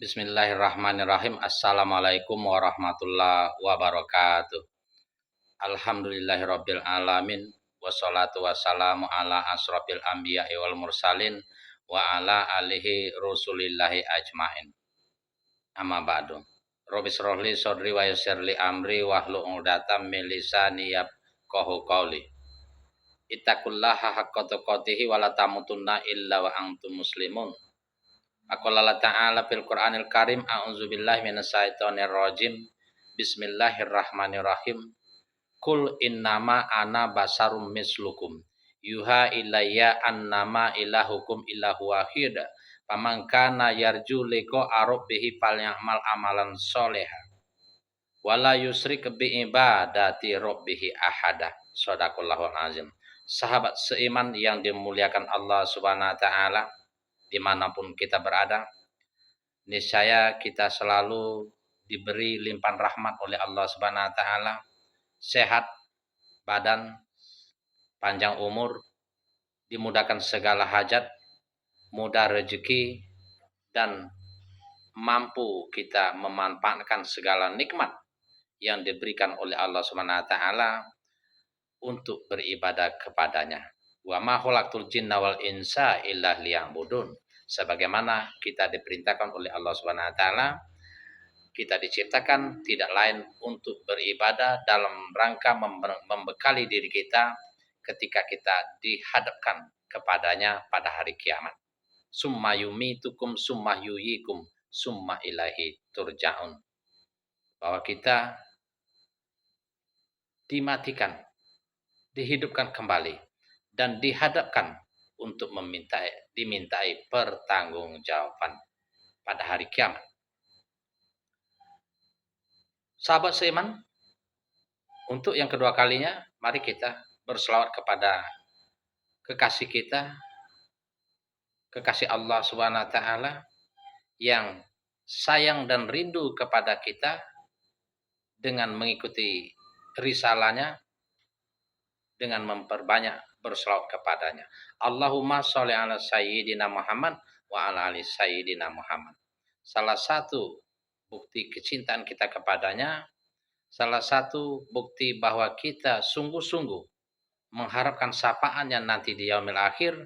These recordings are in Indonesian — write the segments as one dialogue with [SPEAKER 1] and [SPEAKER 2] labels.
[SPEAKER 1] Bismillahirrahmanirrahim. Assalamualaikum warahmatullahi wabarakatuh. Alhamdulillahirabbil alamin. Wassalatu wassalamu ala asrofil anbiya'i wal mursalin wa ala alihi rusulillahi ajmain. Amma ba'du. Rabbi shrah li sadri wa yassir li amri wahlul 'uqdatam min lisani yafqahu qawli. Ittaqullaha haqqa tuqatih wa la tamutunna illa wa antum muslimun. Aqala ta'ala fil Qur'anil Karim, a'udzubillahi minasyaitonir rajim. Bismillahirrahmanirrahim. Qul innama ana basarum mislukum yuha ilayya annama ilahukum ilahu wahid. Faman kana yarju liqa rabbih falyamal amalan sholihan wala yusrik bi ibadati rabbih ahada. Shadaqallahul azim. Sahabat seiman yang dimuliakan Allah Subhanahu wa taala, dimanapun kita berada, niscaya kita selalu diberi limpahan rahmat oleh Allah Subhanahu wa taala, sehat badan, panjang umur, dimudahkan segala hajat, mudah rezeki, dan mampu kita memanfaatkan segala nikmat yang diberikan oleh Allah Subhanahu wa taala untuk beribadah kepadanya. Wa ma khalaqtul jinna wal insa illa liya'budun. Sebagaimana kita diperintahkan oleh Allah Subhanahu wa taala, kita diciptakan tidak lain untuk beribadah dalam rangka membekali diri kita ketika kita dihadapkan kepadanya pada hari kiamat. Summa yumitukum summa yuhyikum summa ilahi turja'un. Bahwa kita dimatikan, dihidupkan kembali, dan dihadapkan untuk dimintai pertanggungjawaban pada hari kiamat. Sahabat seiman, untuk yang kedua kalinya, mari kita berselawat kepada kekasih kita, kekasih Allah Subhanahu wa taala yang sayang dan rindu kepada kita dengan mengikuti risalahnya, dengan memperbanyak berselawat kepadanya. Allahumma sholli ala sayyidina Muhammad wa ala ali sayyidina Muhammad. Salah satu bukti kecintaan kita kepadanya, salah satu bukti bahwa kita sungguh-sungguh mengharapkan syafaatnya nanti di yaumil akhir,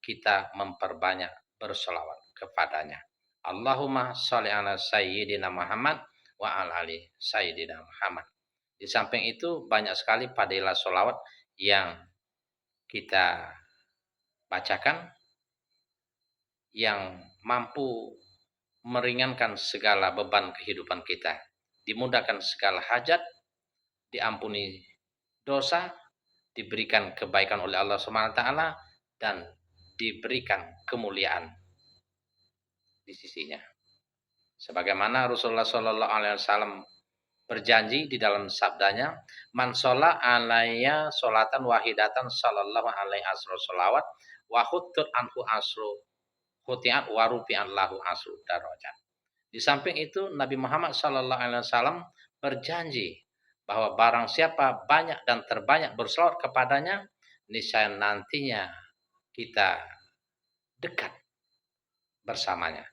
[SPEAKER 1] kita memperbanyak berselawat kepadanya. Allahumma sholli ala sayyidina Muhammad wa ala ali sayyidina Muhammad. Di samping itu banyak sekali fadilah sholawat yang kita bacakan yang mampu meringankan segala beban kehidupan kita, dimudahkan segala hajat, diampuni dosa, diberikan kebaikan oleh Allah Subhanahu wa taala, dan diberikan kemuliaan di sisinya. Sebagaimana Rasulullah sallallahu alaihi wasallam berjanji di dalam sabdanya, man sholla alayya sholatan wahidatan sallallahu alaihi asru sholawat wa huttut anhu asru hutiat wa rufi'an lahu asru darajat. Di samping itu Nabi Muhammad sallallahu alaihi wasallam berjanji bahwa barang siapa banyak dan terbanyak berselawat kepadanya, niscaya nantinya kita dekat bersamanya.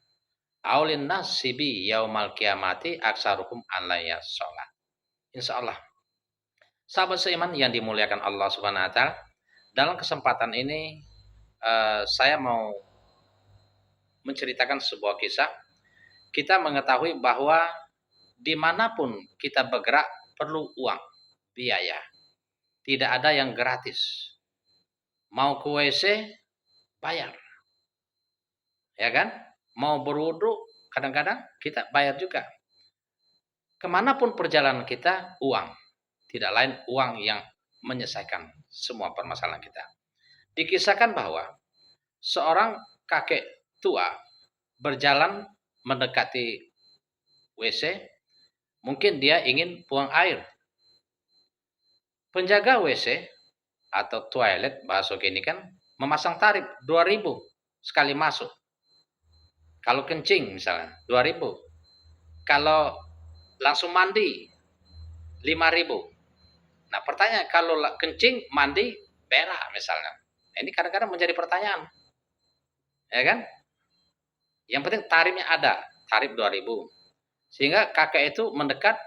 [SPEAKER 1] Aulin nasibi yaumal kiamati aksaruhum alayya sholat. Insyaallah. Sahabat seiman yang dimuliakan Allah Subhanahu wa taala, dalam kesempatan ini saya mau menceritakan sebuah kisah. Kita mengetahui bahwa dimanapun kita bergerak perlu uang, biaya. Tidak ada yang gratis. Mau ke WC bayar, ya kan? Mau berwudu kadang-kadang kita bayar juga. Kemanapun perjalanan kita, uang. Tidak lain uang yang menyelesaikan semua permasalahan kita. Dikisahkan bahwa seorang kakek tua berjalan mendekati WC, mungkin dia ingin buang air. Penjaga WC atau toilet bahasa gini kan memasang tarif 2.000 sekali masuk. Kalau kencing misalnya 2.000. Kalau langsung mandi 5.000. Nah, pertanyaan kalau kencing mandi berak misalnya. Ini kadang-kadang menjadi pertanyaan. Ya kan? Yang penting tarifnya ada. tarif 2.000. Sehingga kakek itu mendekat,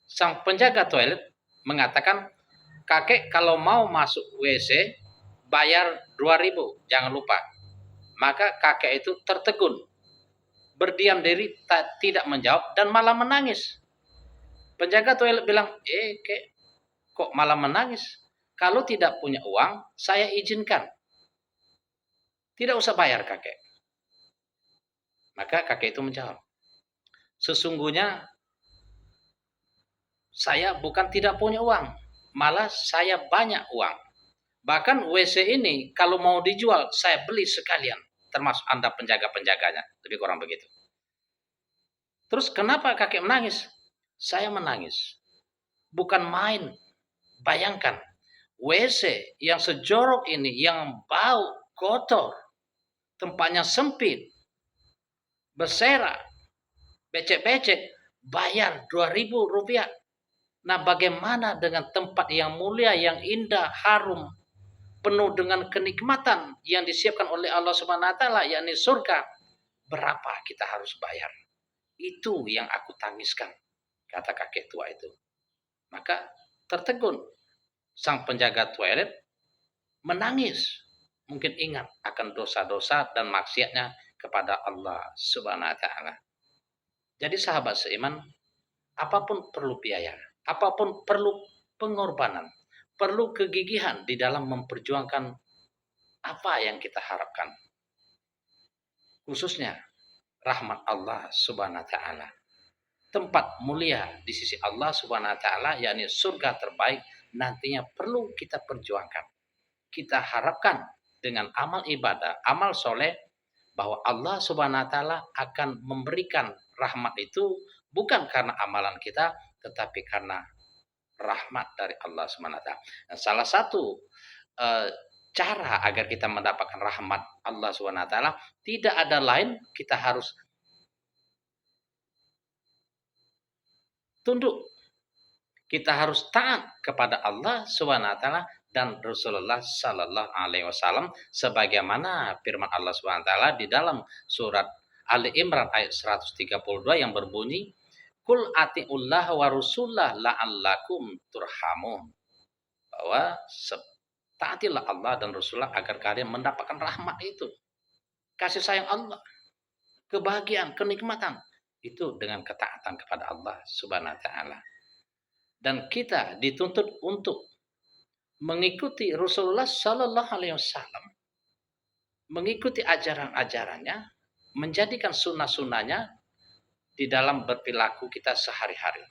[SPEAKER 1] sang penjaga toilet mengatakan, kakek kalau mau masuk WC bayar 2.000, jangan lupa. Maka kakek itu tertegun, berdiam diri, tidak menjawab dan malah menangis. Penjaga toilet bilang, kek, kok malah menangis? Kalau tidak punya uang, saya izinkan. Tidak usah bayar kakek. Maka kakek itu menjawab, sesungguhnya saya bukan tidak punya uang, malah saya banyak uang. Bahkan WC ini kalau mau dijual, saya beli sekalian, termasuk Anda penjaga-penjaganya. Lebih kurang begitu. Terus kenapa kakek menangis? Saya menangis. Bukan main. Bayangkan, WC yang sejorok ini, yang bau, kotor, tempatnya sempit, berserak, becek-becek, bayar 2.000 rupiah. Nah, bagaimana dengan tempat yang mulia, yang indah, harum, penuh dengan kenikmatan yang disiapkan oleh Allah Subhanahu wa taala, yakni surga? Berapa kita harus bayar? Itu yang aku tangiskan, kata kakek tua itu. Maka tertegun sang penjaga toilet, menangis. Mungkin ingat akan dosa-dosa dan maksiatnya kepada Allah Subhanahu wa taala. Jadi sahabat seiman, apapun perlu biaya, apapun perlu pengorbanan, perlu kegigihan di dalam memperjuangkan apa yang kita harapkan. Khususnya rahmat Allah Subhanahu wa taala. Tempat mulia di sisi Allah Subhanahu wa taala, yakni surga terbaik, nantinya perlu kita perjuangkan. Kita harapkan dengan amal ibadah, amal soleh, bahwa Allah Subhanahu wa taala akan memberikan rahmat itu bukan karena amalan kita, tetapi karena rahmat dari Allah Subhanahu wa taala. Nah, salah satu cara agar kita mendapatkan rahmat Allah Subhanahu wa taala tidak ada lain, kita harus tunduk. Kita harus taat kepada Allah Subhanahu wa taala dan Rasulullah sallallahu alaihi wasallam, sebagaimana firman Allah Subhanahu wa taala di dalam surat Ali Imran ayat 132 yang berbunyi, Kul atiullah wa rasulah la'allakum turhamun. Bahwa taatilah Allah dan Rasulullah agar kalian mendapatkan rahmat itu. Kasih sayang Allah, kebahagiaan, kenikmatan. Itu dengan ketaatan kepada Allah Subhanahu wa taala. Dan kita dituntut untuk mengikuti Rasulullah sallallahu alaihi wasallam, mengikuti ajaran-ajarannya, menjadikan sunnah-sunnahnya di dalam berperilaku kita sehari-hari.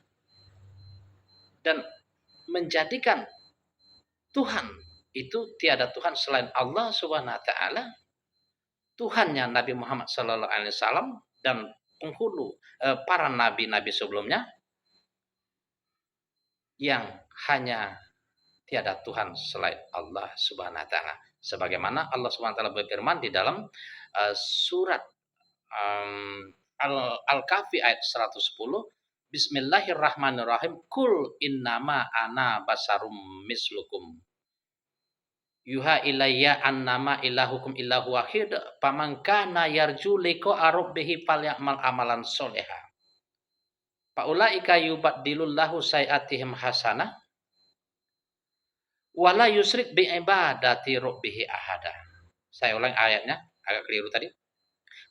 [SPEAKER 1] Dan menjadikan Tuhan itu tiada Tuhan selain Allah Subhanahu wa taala, Tuhannya Nabi Muhammad sallallahu alaihi wasallam dan penghulu para nabi-nabi sebelumnya, yang hanya tiada Tuhan selain Allah Subhanahu wa taala. Sebagaimana Allah Subhanahu wa taala berfirman di dalam surat Al-Kahfi ayat 110, Bismillahirrahmanirrahim, Kul innama ana basarum mislukum. Yuha ilayya annama ilahukum illahu wahid. Faman kana yarju liqa rabbih falyamal amalan soleha. Faulaika yubaddilullahu sayiatihim hasanah. Wala yusrik bi ibadati rabbih ahada. Saya ulang ayatnya, agak keliru tadi.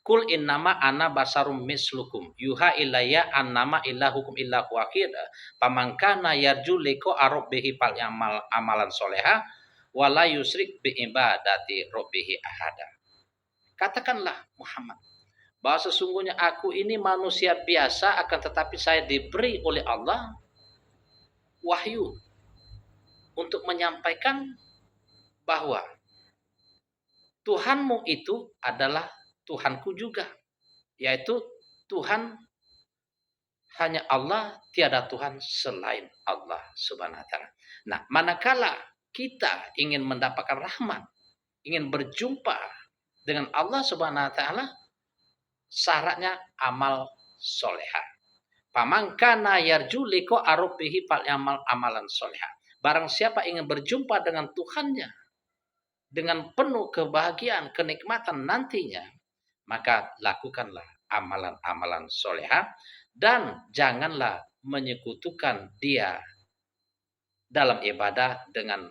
[SPEAKER 1] Kul innama ana basarum mislukum yuha ilayya annama ilahukum illahu wahid faman kana yarju liqa rabbih falyamal amalan soleha wala yusrik bi ibadati rabbih ahada. Katakanlah Muhammad bahwa sesungguhnya aku ini manusia biasa, akan tetapi saya diberi oleh Allah wahyu untuk menyampaikan bahwa Tuhanmu itu adalah Tuhanku juga, yaitu Tuhan hanya Allah, tiada Tuhan selain Allah Subhanahu wa taala. Nah, manakala kita ingin mendapatkan rahmat, ingin berjumpa dengan Allah Subhanahu wa taala, syaratnya amal soleha. Faman kana yarju liqa rabbih falyamal amalan soleha. Barang siapa ingin berjumpa dengan Tuhannya dengan penuh kebahagiaan, kenikmatan nantinya, maka lakukanlah amalan-amalan solehah dan janganlah menyekutukan dia dalam ibadah dengan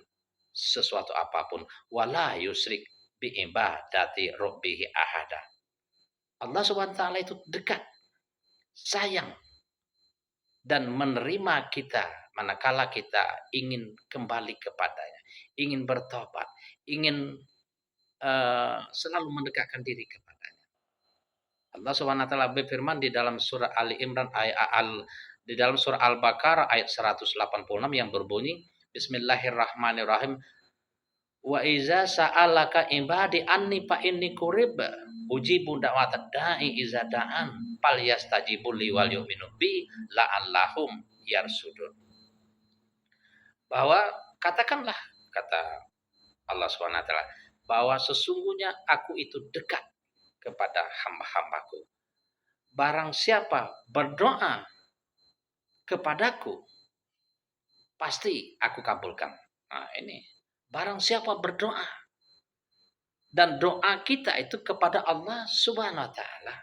[SPEAKER 1] sesuatu apapun. Wala yusrik bi ibadati rabbih ahada. Allah Subhanahu wa taala itu dekat, sayang dan menerima kita manakala kita ingin kembali kepadanya, ingin bertobat, ingin selalu mendekatkan diri kepadanya. Allah Subhanahu wa taala berfirman di dalam surah Ali Imran di dalam surah Al-Baqarah ayat 186 yang berbunyi Bismillahirrahmanirrahim. Wa iza sa'alaka ibadi anni fa inni qarib ujibu da'watad da'i iza da'an falyastajibu li wal yu'minu bi la'allahum yarsudun. Bahwa katakanlah, kata Allah Subhanahu wa taala, bahwa sesungguhnya aku itu dekat kepada hamba-hambaku. Barang siapa berdoa kepadaku, pasti aku kabulkan. Nah, ini. Barang siapa berdoa. Dan doa kita itu kepada Allah Subhanahu wa taala.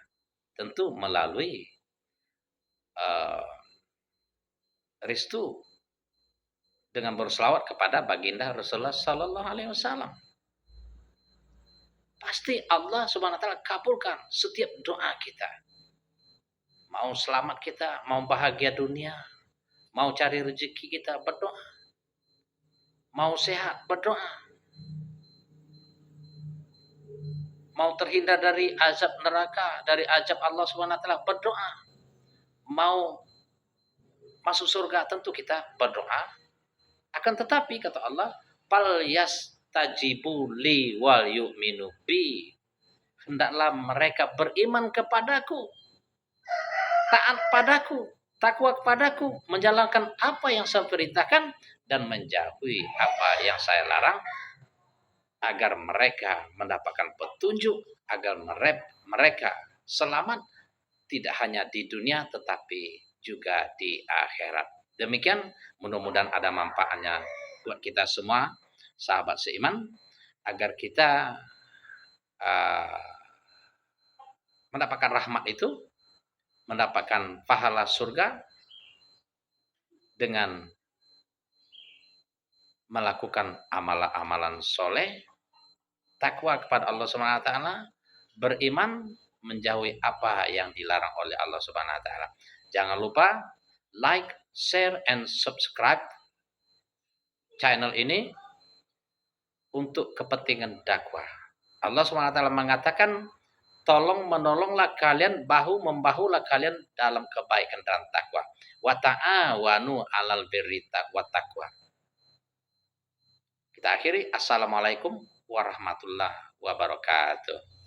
[SPEAKER 1] Tentu melalui restu dengan berselawat kepada baginda Rasulullah sallallahu alaihi wasallam. Pasti Allah Subhanahu wa taala kabulkan setiap doa kita. Mau selamat kita, mau bahagia dunia, mau cari rezeki kita berdoa. Mau sehat berdoa. Mau terhindar dari azab neraka, dari azab Allah Subhanahu wa taala berdoa. Mau masuk surga tentu kita berdoa. Akan tetapi kata Allah, fal yastajibu li wal yu'minu bi. Hendaklah mereka beriman kepadaku, taat padaku, takwa kepadaku, menjalankan apa yang saya perintahkan dan menjauhi apa yang saya larang, agar mereka mendapatkan petunjuk, agar mereka selamat tidak hanya di dunia tetapi juga di akhirat. Demikian, mudah-mudahan ada manfaatnya buat kita semua, sahabat seiman, agar kita mendapatkan rahmat itu, mendapatkan pahala surga dengan melakukan amalan-amalan soleh, takwa kepada Allah Subhanahu wa taala, beriman, menjauhi apa yang dilarang oleh Allah Subhanahu wa taala. Jangan lupa like, share, and subscribe channel ini untuk kepentingan dakwah. Allah Subhanahu wa taala mengatakan, tolong menolonglah kalian, bahu membahulah kalian dalam kebaikan dan takwa. Wa ta'awanu 'alal birri wa taqwa. Kita akhiri. Assalamualaikum warahmatullahi wabarakatuh.